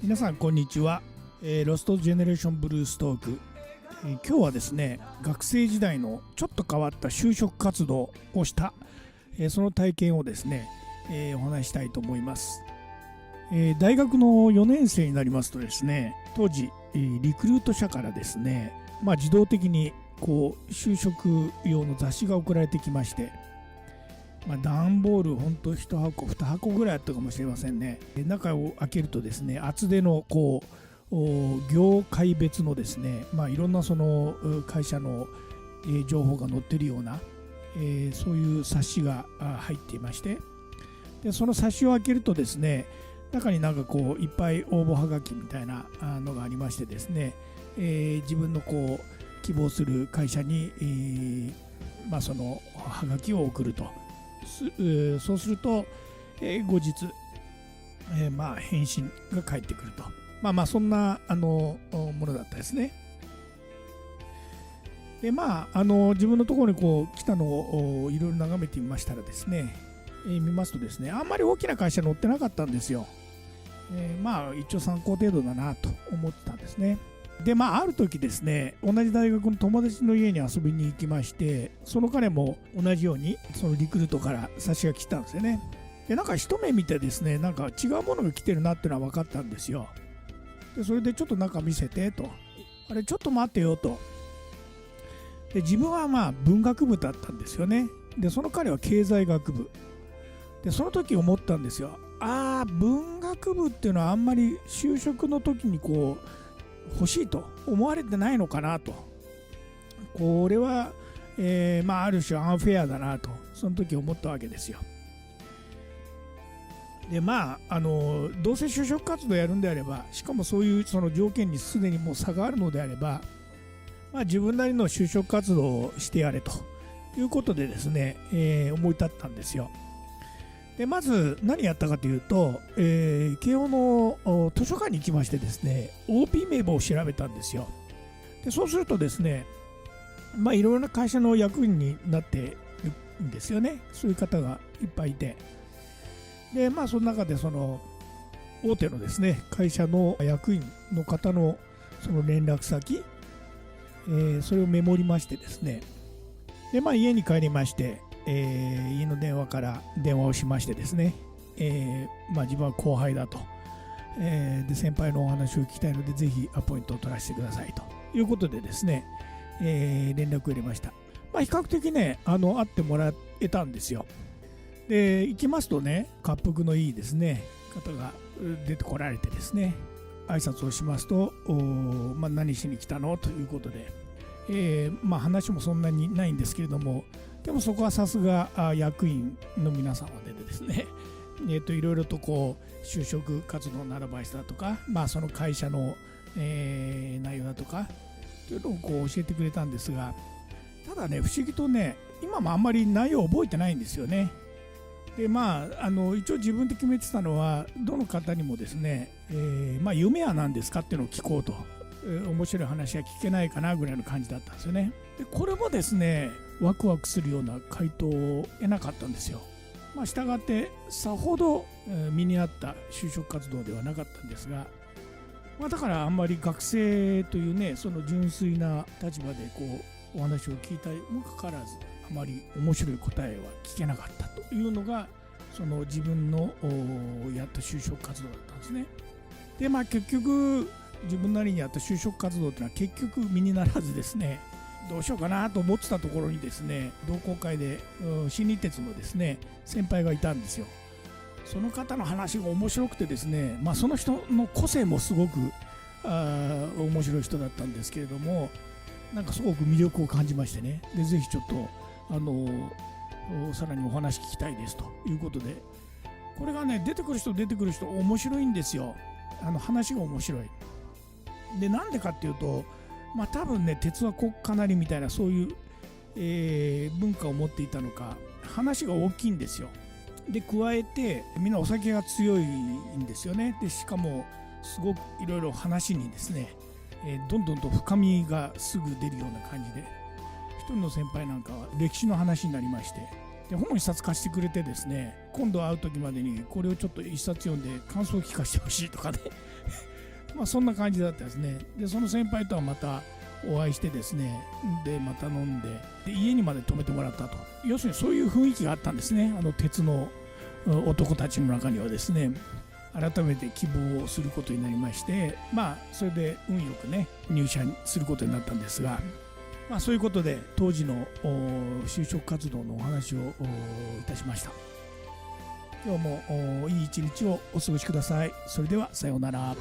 皆さんこんにちは、ロストジェネレーションブルーストーク、今日はですね、学生時代のちょっと変わった就職活動をした、その体験をですね、お話したいと思います。大学の4年生になりますとですね、当時リクルート社からですね、自動的にこう就職用の雑誌が送られてきまして、段ボールほんと1箱2箱ぐらいあったかもしれませんね。中を開けるとですね、厚手のこう業界別のですね、いろんなその会社の情報が載っているような、そういう冊子が入っていまして、でその冊子を開けるとですね、中になんかこういっぱい応募はがきみたいなのがありましてですね、自分のこう希望する会社に、そのはがきを送ると。そうすると、後日、返信が返ってくると、そんなものだったですね。で自分のところにこう来たのをいろいろ眺めてみましたらですね、見ますとですね、あんまり大きな会社載ってなかったんですよ。一応参考程度だなと思ってたんですね。である時ですね、同じ大学の友達の家に遊びに行きまして、その彼も同じようにそのリクルートから冊子が来たんですよね。で一目見てですね、なんか違うものが来てるなっていうのは分かったんですよ。でそれでちょっと中見せてと、あれちょっと待ってよと。で自分は文学部だったんですよね。でその彼は経済学部で、その時思ったんですよ。文学部っていうのはあんまり就職の時にこう欲しいと思われてないのかなと。これは、ある種アンフェアだなとその時思ったわけですよ。でどうせ就職活動やるんであれば、しかもそういうその条件にすでにもう差があるのであれば、自分なりの就職活動をしてやれということでですね、思い立ったんですよ。でまず何やったかというと、慶応の図書館に行きましてですね、 OP 名簿を調べたんですよ。でそうするとですね、いろいろな会社の役員になっているんですよね。そういう方がいっぱいいて、でその中でその大手のですね会社の役員の方のその連絡先、それをメモりましてですね、で家に帰りまして、家の電話から電話をしましてですね、自分は後輩だと、で先輩のお話を聞きたいのでぜひアポイントを取らせてくださいということでですね、連絡を入れました。比較的ね会ってもらえたんですよ。で行きますとね、恰幅のいいですね方が出てこられてですね、挨拶をしますと、何しに来たのということで、話もそんなにないんですけれども、でもそこはさすが役員の皆様でですね、いろいろとこう就職活動のアドバイスだとか、その会社の、内容だとかというのをこう教えてくれたんですが、ただね不思議とね、今もあんまり内容を覚えてないんですよね。で一応自分で決めてたのは、どの方にもですね、夢は何ですかっていうのを聞こうと、面白い話は聞けないかなぐらいの感じだったんですよね。でこれもですね、ワクワクするような回答を得なかったんですよ。したがってさほど身になった就職活動ではなかったんですが、だからあんまり学生というね、その純粋な立場でこうお話を聞いたにもかかわらず、あまり面白い答えは聞けなかったというのが、その自分のやった就職活動だったんですね。で結局自分なりにやった就職活動というのは結局身にならずですね、どうしようかなと思ってたところにですね、同好会で新日鉄のですね先輩がいたんですよ。その方の話が面白くてですね、その人の個性もすごく面白い人だったんですけれども、すごく魅力を感じましてね、でぜひちょっとさらにお話聞きたいですということで、これがね出てくる人面白いんですよ。話が面白い。でなんでかっていうと、多分ね鉄は国家なりみたいな、そういう、文化を持っていたのか、話が大きいんですよ。で加えてみんなお酒が強いんですよね。でしかもすごくいろいろ話にですね、どんどんと深みがすぐ出るような感じで、一人の先輩なんかは歴史の話になりまして、で本を一冊貸してくれてですね、今度会う時までにこれをちょっと一冊読んで感想を聞かせてほしいとかねそんな感じだったですね。でその先輩とはまたお会いしてですね、でまた飲んで、家にまで泊めてもらったと。要するにそういう雰囲気があったんですね、鉄の男たちの中にはですね。改めて希望をすることになりまして、それで運よくね入社することになったんですが、そういうことで当時の就職活動のお話をいたしました。今日もいい一日をお過ごしください。それではさようなら。